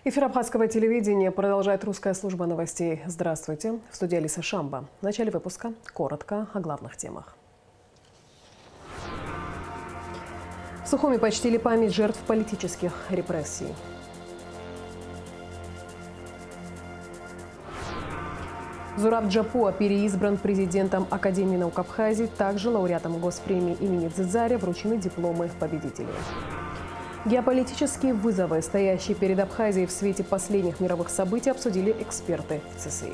Эфир Абхазского телевидения продолжает русская служба новостей. Здравствуйте. В студии Алиса Шамба. В начале выпуска коротко о главных темах. В Сухуми почтили память жертв политических репрессий. Зураб Джапуа переизбран президентом Академии наук Абхазии, также лауреатом госпремии имени Дзидзаря вручены дипломы победителей. Геополитические вызовы, стоящие перед Абхазией в свете последних мировых событий, обсудили эксперты в ЦСИ.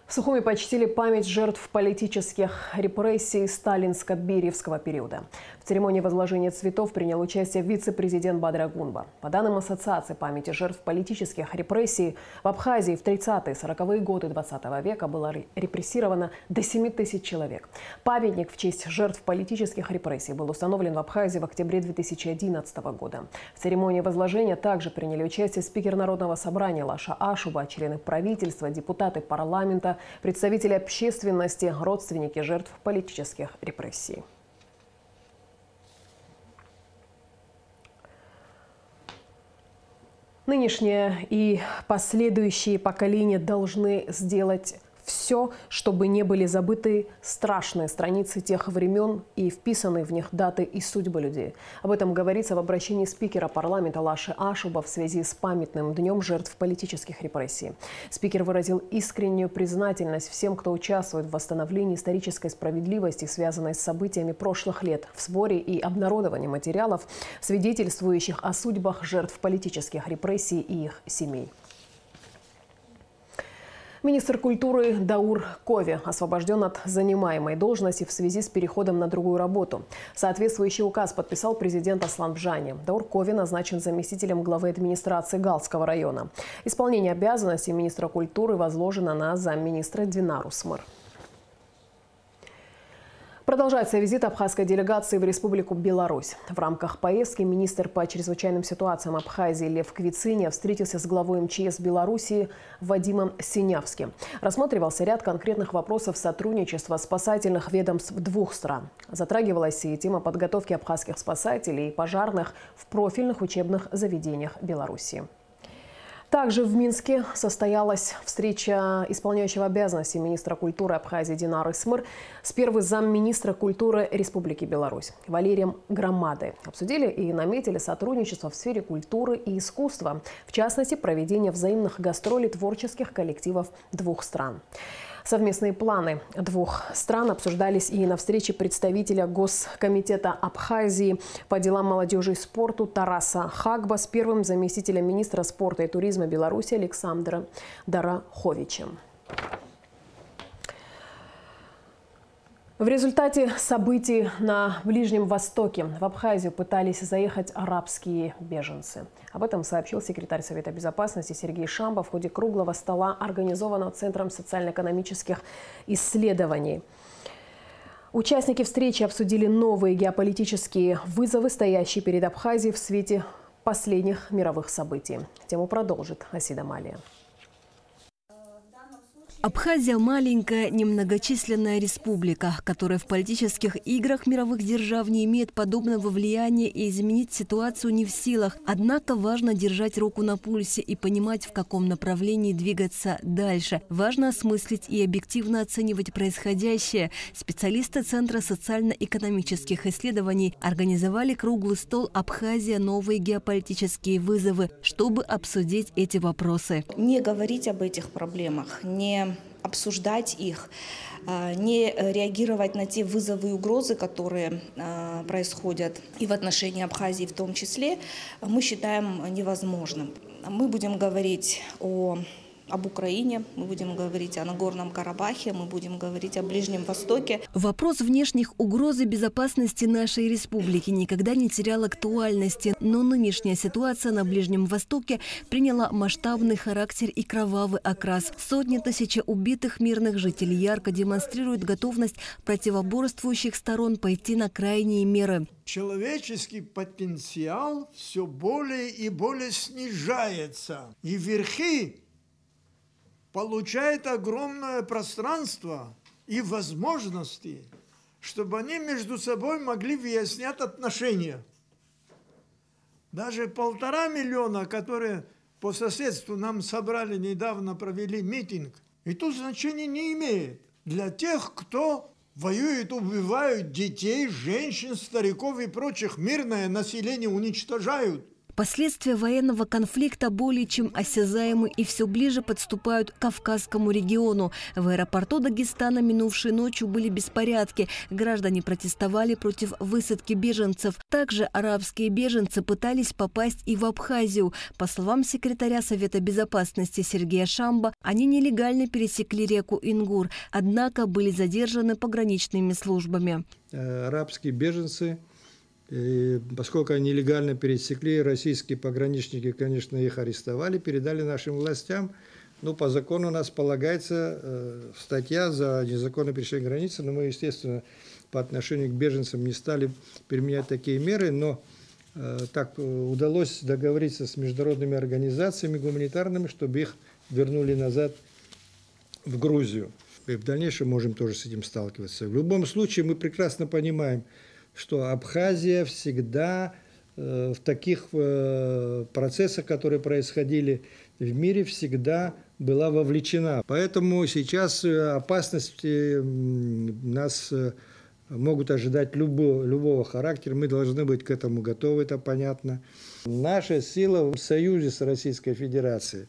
В Сухуми почтили память жертв политических репрессий сталинско-бериевского периода. В церемонии возложения цветов принял участие вице-президент Бадыр Агунба. По данным Ассоциации памяти жертв политических репрессий, в Абхазии в 30-40-е годы 20 века было репрессировано до 7 тысяч человек. Памятник в честь жертв политических репрессий был установлен в Абхазии в октябре 2011 года. В церемонии возложения также приняли участие спикер Народного собрания Лаша Ашуба, члены правительства, депутаты парламента, представители общественности, родственники жертв политических репрессий. Нынешние и последующие поколения должны сделать все, чтобы не были забыты страшные страницы тех времен и вписанные в них даты и судьбы людей. Об этом говорится в обращении спикера парламента Лаши Ашуба в связи с памятным днем жертв политических репрессий. Спикер выразил искреннюю признательность всем, кто участвует в восстановлении исторической справедливости, связанной с событиями прошлых лет, в сборе и обнародовании материалов, свидетельствующих о судьбах жертв политических репрессий и их семей. Министр культуры Даур Кови освобожден от занимаемой должности в связи с переходом на другую работу. Соответствующий указ подписал президент Аслан Бжани. Даур Кови назначен заместителем главы администрации Галского района. Исполнение обязанностей министра культуры возложено на замминистра Динару Смыр. Продолжается визит абхазской делегации в Республику Беларусь. В рамках поездки министр по чрезвычайным ситуациям Абхазии Лев Квициня встретился с главой МЧС Белоруссии Вадимом Синявским. Рассматривался ряд конкретных вопросов сотрудничества спасательных ведомств двух стран. Затрагивалась и тема подготовки абхазских спасателей и пожарных в профильных учебных заведениях Беларуси. Также в Минске состоялась встреча исполняющего обязанности министра культуры Абхазии Динары Смыр с первым замминистра культуры Республики Беларусь Валерием Громадой. Обсудили и наметили сотрудничество в сфере культуры и искусства, в частности, проведение взаимных гастролей творческих коллективов двух стран. Совместные планы двух стран обсуждались и на встрече представителя Госкомитета Абхазии по делам молодежи и спорту Тараса Хагба с первым заместителем министра спорта и туризма Беларуси Александром Дараховичем. В результате событий на Ближнем Востоке в Абхазию пытались заехать арабские беженцы. Об этом сообщил секретарь Совета безопасности Сергей Шамба в ходе круглого стола, организованного Центром социально-экономических исследований. Участники встречи обсудили новые геополитические вызовы, стоящие перед Абхазией в свете последних мировых событий. Тему продолжит Асида Малия. Абхазия – маленькая, немногочисленная республика, которая в политических играх мировых держав не имеет подобного влияния и изменить ситуацию не в силах. Однако важно держать руку на пульсе и понимать, в каком направлении двигаться дальше. Важно осмыслить и объективно оценивать происходящее. Специалисты Центра социально-экономических исследований организовали круглый стол «Абхазия. Новые геополитические вызовы», чтобы обсудить эти вопросы. Не говорить об этих проблемах, не обсуждать их, не реагировать на те вызовы и угрозы, которые происходят и в отношении Абхазии в том числе, мы считаем невозможным. Мы будем говорить об Украине, мы будем говорить о Нагорном Карабахе, мы будем говорить о Ближнем Востоке. Вопрос внешних угроз и безопасности нашей республики никогда не терял актуальности, но нынешняя ситуация на Ближнем Востоке приняла масштабный характер и кровавый окрас. Сотни тысяч убитых мирных жителей ярко демонстрируют готовность противоборствующих сторон пойти на крайние меры. Человеческий потенциал все более и более снижается, и верхи получает огромное пространство и возможности чтобы они между собой могли выяснять отношения. Даже 1,5 миллиона, которые по соседству нам собрали недавно, провели митинг, и тут значения не имеет. Для тех, кто воюет, убивают детей, женщин, стариков и прочих, мирное население уничтожают. Последствия военного конфликта более чем осязаемы и все ближе подступают к Кавказскому региону. В аэропорту Дагестана минувшей ночью были беспорядки. Граждане протестовали против высадки беженцев. Также арабские беженцы пытались попасть и в Абхазию. По словам секретаря Совета безопасности Сергея Шамба, они нелегально пересекли реку Ингур, однако были задержаны пограничными службами. Арабские беженцы, поскольку они нелегально пересекли, российские пограничники, конечно, их арестовали, передали нашим властям. Ну, по закону у нас полагается статья за незаконное пересечение границы, но мы, естественно, по отношению к беженцам не стали применять такие меры, но так удалось договориться с международными организациями гуманитарными, чтобы их вернули назад в Грузию. И в дальнейшем можем тоже с этим сталкиваться. В любом случае мы прекрасно понимаем, что Абхазия всегда в таких процессах, которые происходили в мире, всегда была вовлечена. Поэтому сейчас опасности нас могут ожидать любого характера. Мы должны быть к этому готовы, это понятно. Наша сила в союзе с Российской Федерацией.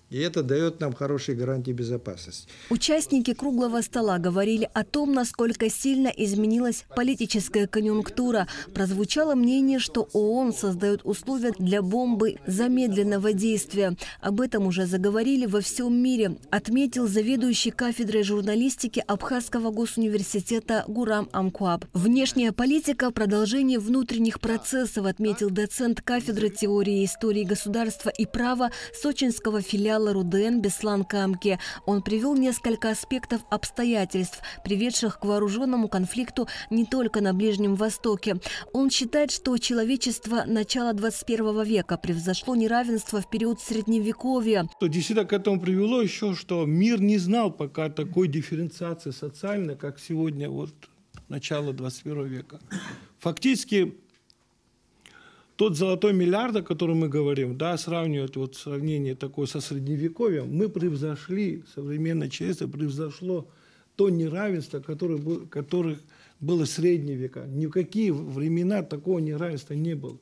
И это дает нам хорошие гарантии безопасности. Участники круглого стола говорили о том, насколько сильно изменилась политическая конъюнктура. Прозвучало мнение, что ООН создает условия для бомбы замедленного действия. Об этом уже заговорили во всем мире, отметил заведующий кафедрой журналистики Абхазского госуниверситета Гурам Амкуаб. Внешняя политика – продолжение внутренних процессов, отметил доцент кафедры теории и истории государства и права сочинского филиала РУДН Беслан Камки. Он привел несколько аспектов обстоятельств, приведших к вооруженному конфликту не только на Ближнем Востоке. Он считает, что человечество начала 21 века превзошло неравенство в период Средневековья. Действительно к этому привело еще, что мир не знал пока такой дифференциации социальной, как сегодня, вот начало 21 века. Фактически тот золотой миллиард, о котором мы говорим, да, сравнивать вот сравнение такое со Средневековьем, мы превзошли, современное человечество превзошло то неравенство, которых было в Средние века. Ни в какие времена такого неравенства не было.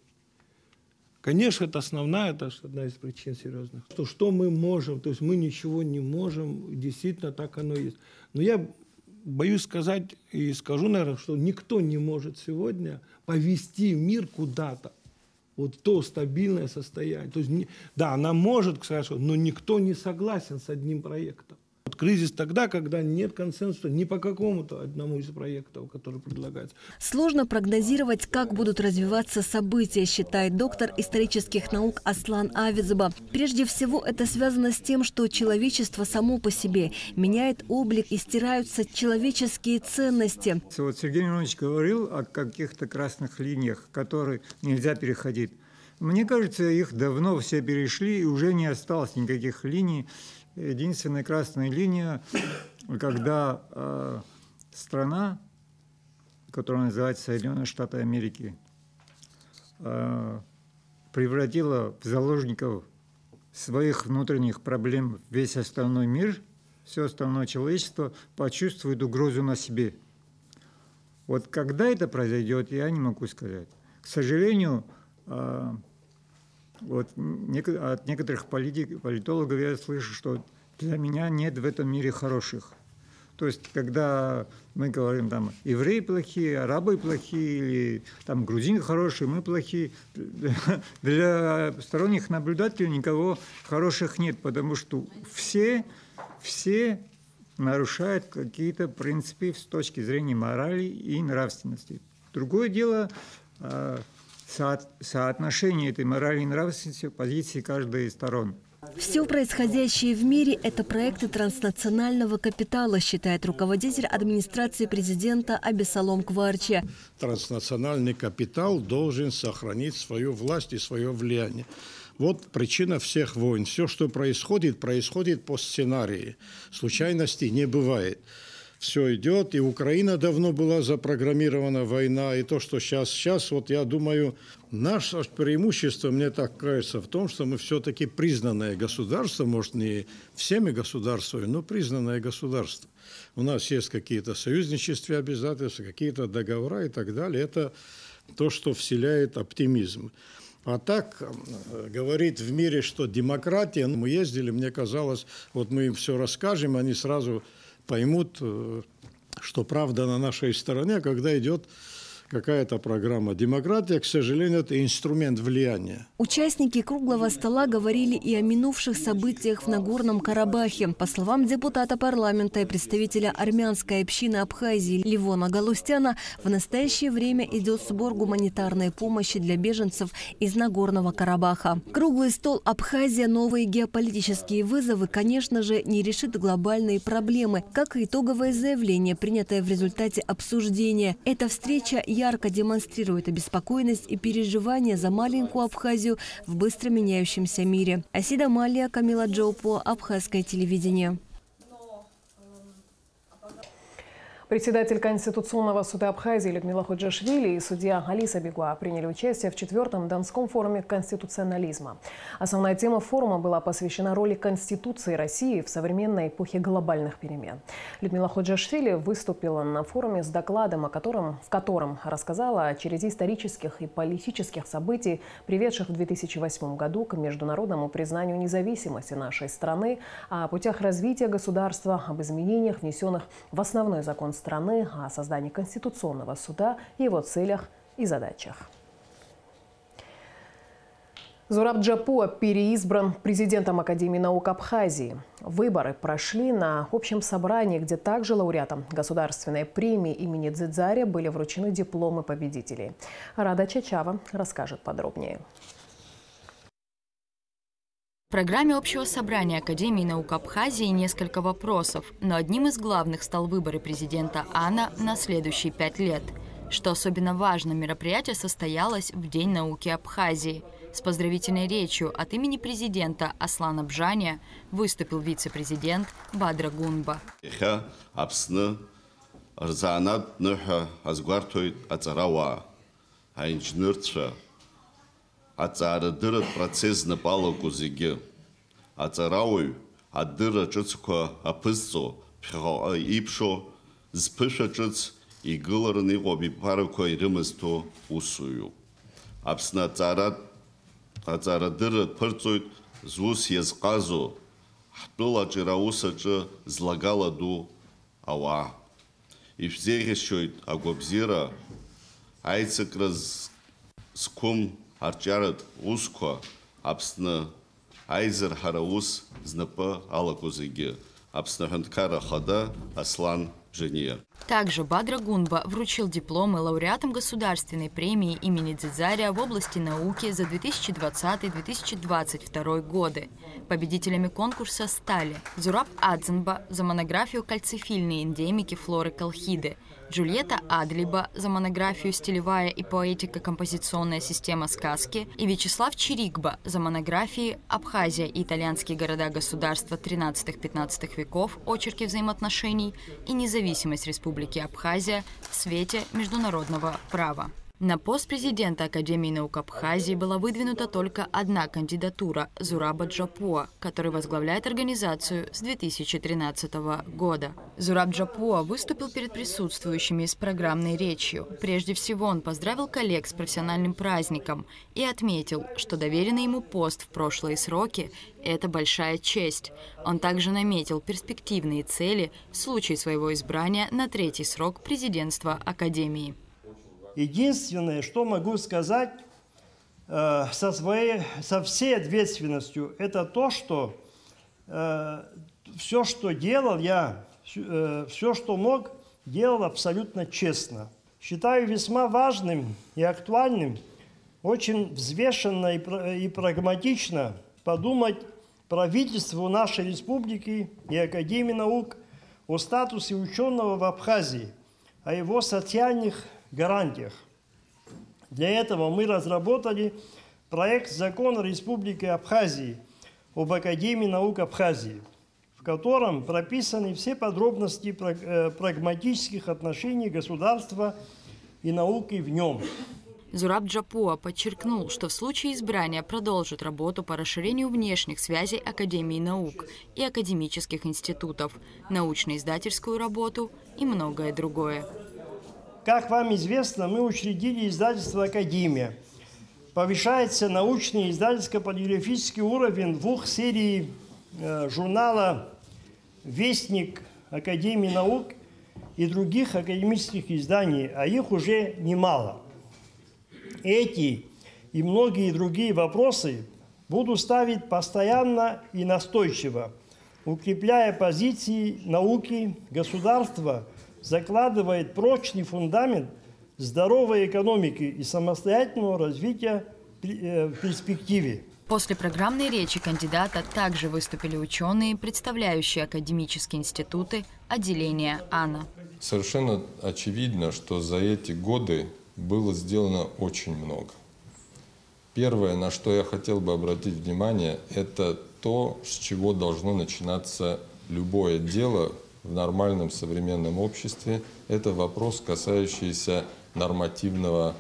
Конечно, это одна из причин серьезных. Что мы можем, то есть мы ничего не можем, действительно так оно есть. Но я боюсь сказать и скажу, наверное, что никто не может сегодня повести мир куда-то. Вот то стабильное состояние. То есть, да, она может, кстати, но никто не согласен с одним проектом. Вот кризис тогда, когда нет консенсуса ни по какому-то одному из проектов, который предлагается. Сложно прогнозировать, как будут развиваться события, считает доктор исторических наук Аслан Авизба. Прежде всего, это связано с тем, что человечество само по себе меняет облик и стираются человеческие ценности. Вот Сергей Миронович говорил о каких-то красных линиях, которые нельзя переходить. Мне кажется, их давно все перешли, и уже не осталось никаких линий. Единственная красная линия, когда страна, которая называется Соединенные Штаты Америки, превратила в заложников своих внутренних проблем весь остальной мир, все остальное человечество почувствует угрозу на себе. Вот когда это произойдет, я не могу сказать. К сожалению, вот от некоторых политологов я слышу, что для меня нет в этом мире хороших. То есть, когда мы говорим, там, евреи плохие, арабы плохие, или там грузины хорошие, мы плохие, для сторонних наблюдателей никого хороших нет, потому что все нарушают какие-то принципы с точки зрения морали и нравственности. Другое дело соотношение этой морали и нравственности в позиции каждой из сторон. Все происходящее в мире – это проекты транснационального капитала, считает руководитель администрации президента Абесалом Кварчи. Транснациональный капитал должен сохранить свою власть и свое влияние. Вот причина всех войн. Все, что происходит, происходит по сценарию. Случайностей не бывает. все идет, и Украина давно была запрограммирована, война, и то, что сейчас, вот я думаю, наше преимущество, мне так кажется, в том, что мы все-таки признанное государство, может, не всеми государствами, но признанное государство. У нас есть какие-то союзнические обязательства, какие-то договора и так далее. Это то, что вселяет оптимизм. А так говорит в мире, что демократия, мы ездили, мне казалось, вот мы им все расскажем, они сразу поймут, что правда на нашей стороне, когда идет какая-то программа. Демократия, к сожалению, это инструмент влияния. Участники круглого стола говорили и о минувших событиях в Нагорном Карабахе. По словам депутата парламента и представителя армянской общины Абхазии Левона Галустяна, в настоящее время идет сбор гуманитарной помощи для беженцев из Нагорного Карабаха. Круглый стол «Абхазия. Новые геополитические вызовы», конечно же, не решит глобальные проблемы, как и итоговое заявление, принятое в результате обсуждения. Эта встреча ярко демонстрирует обеспокоенность и переживания за маленькую Абхазию в быстро меняющемся мире. Асида Малия, Камила Джоупо, Абхазское телевидение. Председатель Конституционного суда Абхазии Людмила Ходжашвили и судья Алиса Бегуа приняли участие в 4-м Донском форуме конституционализма. Основная тема форума была посвящена роли Конституции России в современной эпохе глобальных перемен. Людмила Ходжашвили выступила на форуме с докладом, в котором рассказала о череде исторических и политических событий, приведших в 2008 году к международному признанию независимости нашей страны, о путях развития государства, об изменениях, внесенных в основной закон страны, о создании Конституционного суда, его целях и задачах. Зураб Джапуа переизбран президентом Академии наук Абхазии. Выборы прошли на общем собрании, где также лауреатам государственной премии имени Дзидзаря были вручены дипломы победителей. Рада Чачава расскажет подробнее. В программе общего собрания Академии наук Абхазии несколько вопросов, но одним из главных стал выборы президента АНА на следующие 5 лет. Что особенно важно, мероприятие состоялось в День науки Абхазии. С поздравительной речью от имени президента Аслана Бжания выступил вице-президент Бадра Гунба. Аҵаарадырратә процесс напалақәо зегьы. Аҵарауаҩ адырра ҿыцқәа аԥызҵо, ԥхьаҟа иԥшо, зԥышәа ҿыц игылараны иҟоу абиԥарақәа ирымазҭо усуҩуп. Аԥсны аҵаарадырра дԥырҵоит зус иазҟазо, ҳтәылаҿы аус аҿы злагала ду ауаа. Ишәзеиӷьасшьоит агәабзиара, аицакра зқәым арҿиаратә усқәа, Аԥсны аизарҳара ус знапы алаку зегьы. Аԥсны Аҳәынҭқарра Ахада Аслан Бжания. Также Бадра Гунба вручил дипломы лауреатам государственной премии имени Дзидзаря в области науки за 2020-2022 годы. Победителями конкурса стали Зураб Адзенба за монографию «Кальцифильные эндемики флоры Колхиды», Джульетта Адлиба за монографию «Стилевая и поэтико-композиционная система сказки» и Вячеслав Чирикба за монографии «Абхазия и итальянские города-государства 13-15 веков. Очерки взаимоотношений» и «Независимость Республики Абхазия в свете международного права». На пост президента Академии наук Абхазии была выдвинута только одна кандидатура – Зураба Джапуа, который возглавляет организацию с 2013 года. Зураб Джапуа выступил перед присутствующими с программной речью. Прежде всего он поздравил коллег с профессиональным праздником и отметил, что доверенный ему пост в прошлые сроки – это большая честь. Он также наметил перспективные цели в случае своего избрания на 3-й срок президентства Академии. Единственное, что могу сказать со всей ответственностью, это то, что все, что делал я, все, что мог, делал абсолютно честно. Считаю весьма важным и актуальным, очень взвешенно и прагматично подумать правительству нашей республики и Академии наук о статусе ученого в Абхазии, о его социальных гарантиях. Для этого мы разработали проект закона Республики Абхазии об Академии наук Абхазии, в котором прописаны все подробности прагматических отношений государства и науки в нем. Зураб Джапуа подчеркнул, что в случае избрания продолжит работу по расширению внешних связей Академии наук и академических институтов, научно-издательскую работу и многое другое. Как вам известно, мы учредили издательство «Академия». Повышается научный и издательско-полиграфический уровень двух серий журнала «Вестник Академии наук» и других академических изданий, а их уже немало. Эти и многие другие вопросы буду ставить постоянно и настойчиво, укрепляя позиции науки. Государство закладывает прочный фундамент здоровой экономики и самостоятельного развития в перспективе. После программной речи кандидата также выступили ученые, представляющие академические институты отделения АНА. Совершенно очевидно, что за эти годы было сделано очень много. Первое, на что я хотел бы обратить внимание, это то, с чего должно начинаться любое дело в нормальном современном обществе. Это вопрос, касающийся нормативных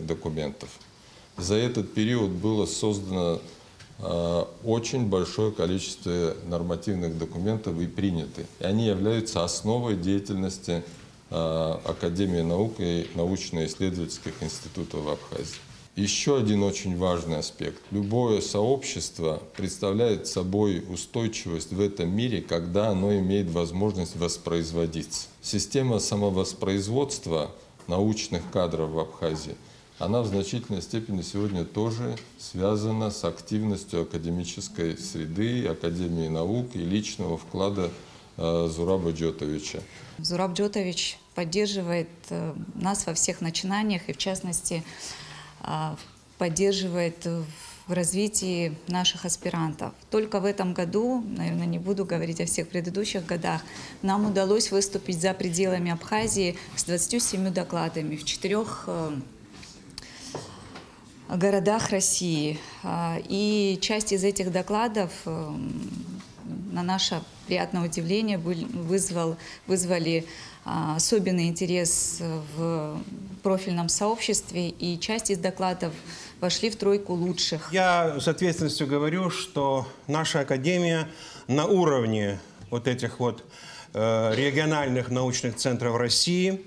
документов. За этот период было создано очень большое количество нормативных документов и приняты. И они являются основой деятельности Академии наук и научно-исследовательских институтов в Абхазии. Еще один очень важный аспект. Любое сообщество представляет собой устойчивость в этом мире, когда оно имеет возможность воспроизводиться. Система самовоспроизводства научных кадров в Абхазии, она в значительной степени сегодня тоже связана с активностью академической среды, Академии наук и личного вклада Зураба Джотовича. Зураб Джотович поддерживает нас во всех начинаниях и, в частности, поддерживает в развитии наших аспирантов. Только в этом году, наверное, не буду говорить о всех предыдущих годах, нам удалось выступить за пределами Абхазии с 27 докладами в 4 городах России. И часть из этих докладов, на наше приятное удивление, вызвали особенный интерес в профильном сообществе, и часть из докладов вошли в тройку лучших. Я с ответственностью говорю, что наша академия на уровне вот этих вот региональных научных центров России.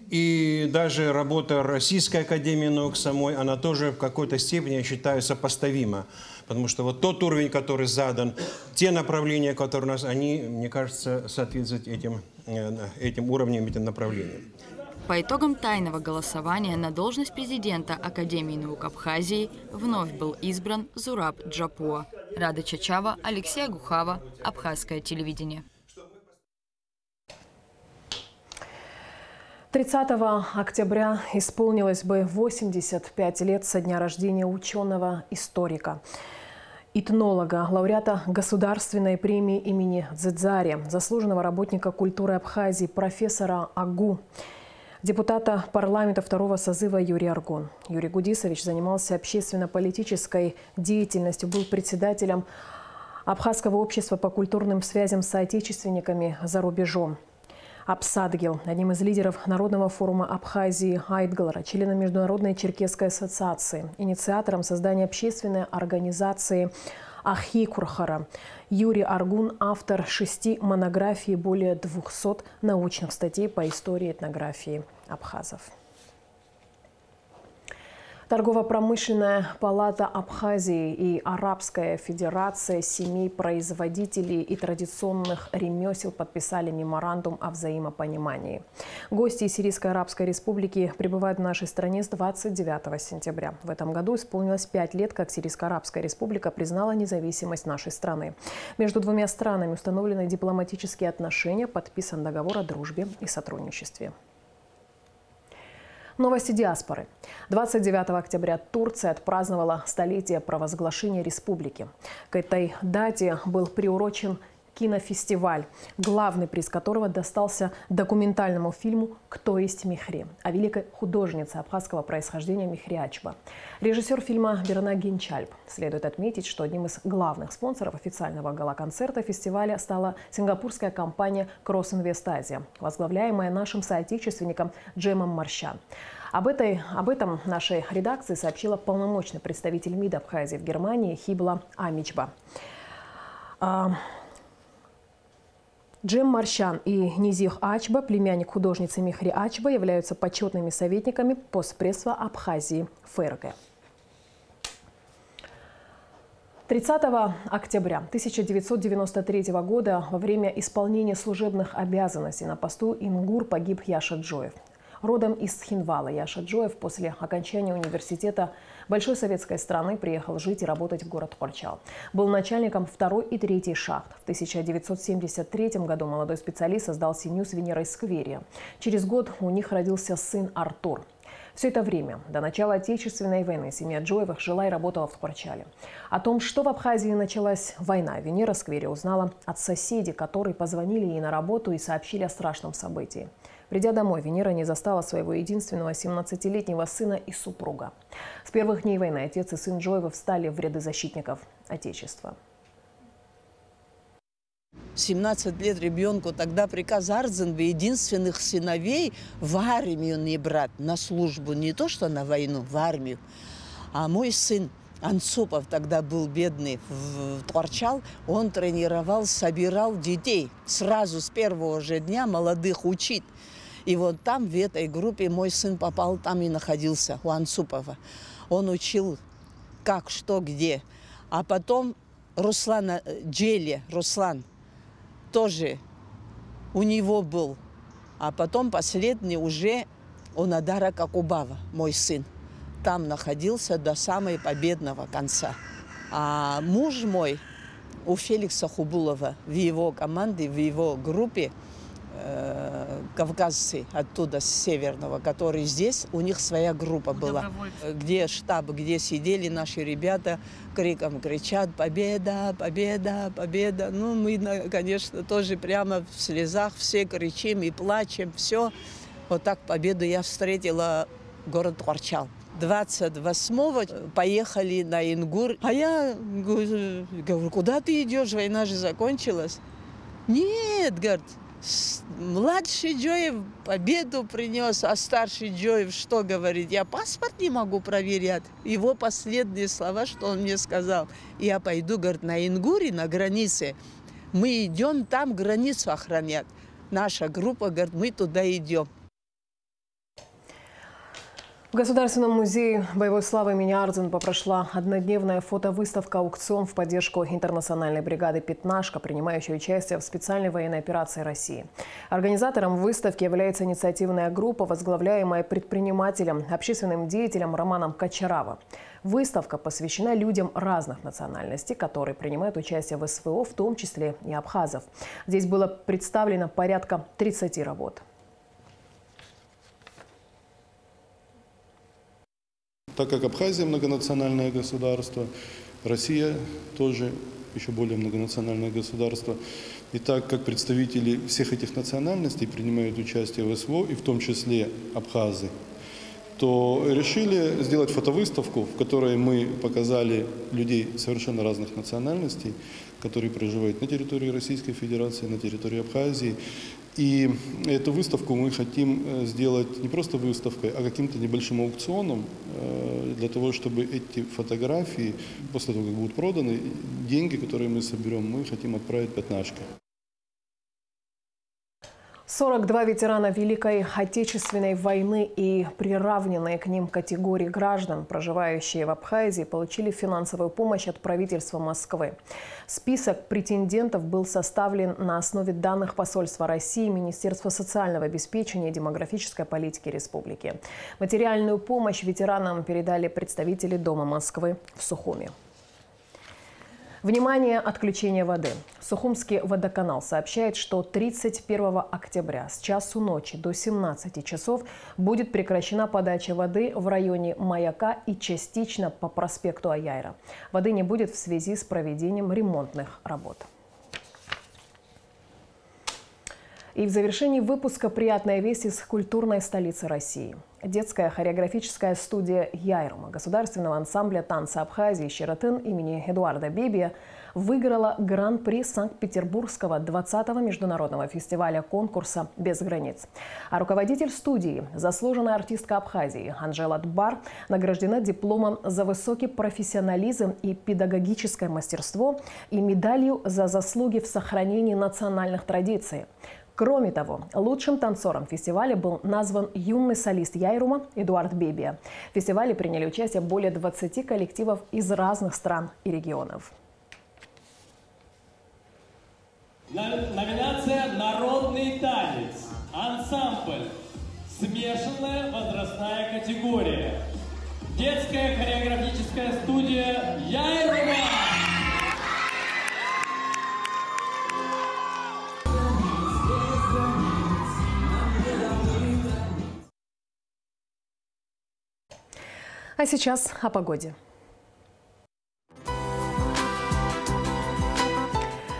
И даже работа Российской академии наук самой, она тоже в какой-то степени, я считаю, сопоставима. Потому что вот тот уровень, который задан, те направления, которые у нас, они, мне кажется, соответствуют этим уровням, этим направлениям. По итогам тайного голосования на должность президента Академии наук Абхазии вновь был избран Зураб Джапуа. Рада Чачава, Алексей Агухава, Абхазское телевидение. 30 октября исполнилось бы 85 лет со дня рождения ученого-историка, этнолога, лауреата Государственной премии имени Дзидзари, заслуженного работника культуры Абхазии, профессора АГУ, депутата парламента второго созыва Юрий Аргун. Юрий Гудисович занимался общественно-политической деятельностью, был председателем Абхазского общества по культурным связям с соотечественниками за рубежом. Апсадгил, одним из лидеров Народного форума Абхазии Айтгалара, членом Международной черкесской ассоциации, инициатором создания общественной организации Ахикурхара. Юрий Аргун – автор 6 монографий и более 200 научных статей по истории и этнографии абхазов. Торгово-промышленная палата Абхазии и Арабская федерация семей производителей и традиционных ремесел подписали меморандум о взаимопонимании. Гости из Сирийской Арабской Республики прибывают в нашей стране с 29 сентября. В этом году исполнилось 5 лет, как Сирийская Арабская Республика признала независимость нашей страны. Между двумя странами установлены дипломатические отношения, подписан договор о дружбе и сотрудничестве. Новости диаспоры. 29 октября Турция отпраздновала столетие провозглашения республики. К этой дате был приурочен кинофестиваль, главный приз которого достался документальному фильму «Кто есть Мехри» о великой художнице абхазского происхождения Мехри Ачба. Режиссер фильма Берна Генчальб. Следует отметить, что одним из главных спонсоров официального гала-концерта фестиваля стала сингапурская компания Cross Invest Asia, возглавляемая нашим соотечественником Джемом Маршан. Об этом нашей редакции сообщила полномочный представитель МИД Абхазии в Германии Хибла Амичба. Джем Маршан и Низих Ачба, племянник художницы Мехри Ачба, являются почетными советниками Постпредства Абхазии ФРГ. 30 октября 1993 года во время исполнения служебных обязанностей на посту Ингур погиб Яша Джоев. Родом из Цхинвала, Яша Джоев после окончания университета большой советской страны приехал жить и работать в город Хорчал. Был начальником 2-й и 3-й шахт. В 1973 году молодой специалист создал семью с Венерой Скверия. Через год у них родился сын Артур. Все это время, до начала Отечественной войны, семья Джоевых жила и работала в Хорчале. О том, что в Абхазии началась война, Венера Скверия узнала от соседей, которые позвонили ей на работу и сообщили о страшном событии. Придя домой, Венера не застала своего единственного 17-летнего сына и супруга. С первых дней войны отец и сын Джоевых встали в ряды защитников Отечества. 17 лет ребенку, тогда приказ Ардзенба единственных сыновей в армию не брать, на службу, не то что на войну, в армию. А мой сын Анцупов тогда был бедный, торчал, он тренировал, собирал детей. Сразу с первого же дня молодых учить. И вот там, в этой группе, мой сын попал, там и находился, у Анцупова. Он учил, как, что, где. А потом Руслан Джели, Руслан, тоже у него был. А потом последний уже у Надара Какубава, мой сын. Там находился до самого победного конца. А муж мой у Феликса Хубулова в его команде, в его группе, кавказцы оттуда, с Северного, которые здесь, у них своя группа была. Где штаб, где сидели наши ребята, криком кричат «Победа! Победа! Победа!». Ну, мы, конечно, тоже прямо в слезах все кричим и плачем, все. Вот так победу я встретила в город Хорчал. 28-го поехали на Ингур. А я говорю, куда ты идешь? Война же закончилась. Нет, говорит, младший Джоев победу принес, а старший Джоев что говорит? Я паспорт не могу проверять. Его последние слова, что он мне сказал. Я пойду, говорит, на Ингуре, на границе. Мы идем там границу охранять. Наша группа, говорит, мы туда идем. В Государственном музее боевой славы имени Ардзенба прошла однодневная фотовыставка-аукцион в поддержку интернациональной бригады «Пятнашка», принимающей участие в специальной военной операции России. Организатором выставки является инициативная группа, возглавляемая предпринимателем, общественным деятелем Романом Качарава. Выставка посвящена людям разных национальностей, которые принимают участие в СВО, в том числе и абхазов. Здесь было представлено порядка 30 работ. Так как Абхазия многонациональное государство, Россия тоже еще более многонациональное государство, и так как представители всех этих национальностей принимают участие в СВО, и в том числе абхазы, то решили сделать фотовыставку, в которой мы показали людей совершенно разных национальностей, которые проживают на территории Российской Федерации, на территории Абхазии. И эту выставку мы хотим сделать не просто выставкой, а каким-то небольшим аукционом, для того, чтобы эти фотографии, после того, как будут проданы, деньги, которые мы соберем, мы хотим отправить «Пятнашке». 42 ветерана Великой Отечественной войны и приравненные к ним категории граждан, проживающие в Абхазии, получили финансовую помощь от правительства Москвы. Список претендентов был составлен на основе данных посольства России, Министерства социального обеспечения и демографической политики республики. Материальную помощь ветеранам передали представители Дома Москвы в Сухуми. Внимание, отключение воды. Сухумский водоканал сообщает, что 31 октября с часу ночи до 17 часов будет прекращена подача воды в районе Маяка и частично по проспекту Аяйра. Воды не будет в связи с проведением ремонтных работ. И в завершении выпуска приятная весть из культурной столицы России. Детская хореографическая студия «Яйрума» государственного ансамбля танца Абхазии «Щеретын» имени Эдуарда Бебия выиграла гран-при Санкт-Петербургского 20-го международного фестиваля конкурса «Без границ». А руководитель студии, заслуженная артистка Абхазии Анжела Дбар, награждена дипломом за высокий профессионализм и педагогическое мастерство и медалью за заслуги в сохранении национальных традиций. Кроме того, лучшим танцором фестиваля был назван юный солист Яйрума Эдуард Бебия. В фестивале приняли участие более 20 коллективов из разных стран и регионов. Номинация «Народный танец». Ансамбль. Смешанная возрастная категория. Детская хореографическая студия «Яйрума». А сейчас о погоде.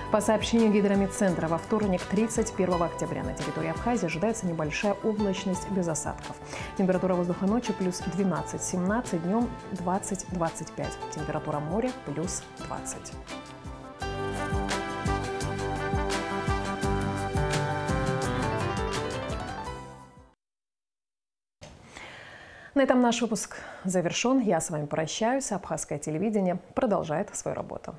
По сообщению Гидрометцентра, во вторник, 31 октября, на территории Абхазии ожидается небольшая облачность без осадков. Температура воздуха ночью плюс 12-17, днем 20-25. Температура моря плюс 20. На этом наш выпуск завершен. Я с вами прощаюсь. Абхазское телевидение продолжает свою работу.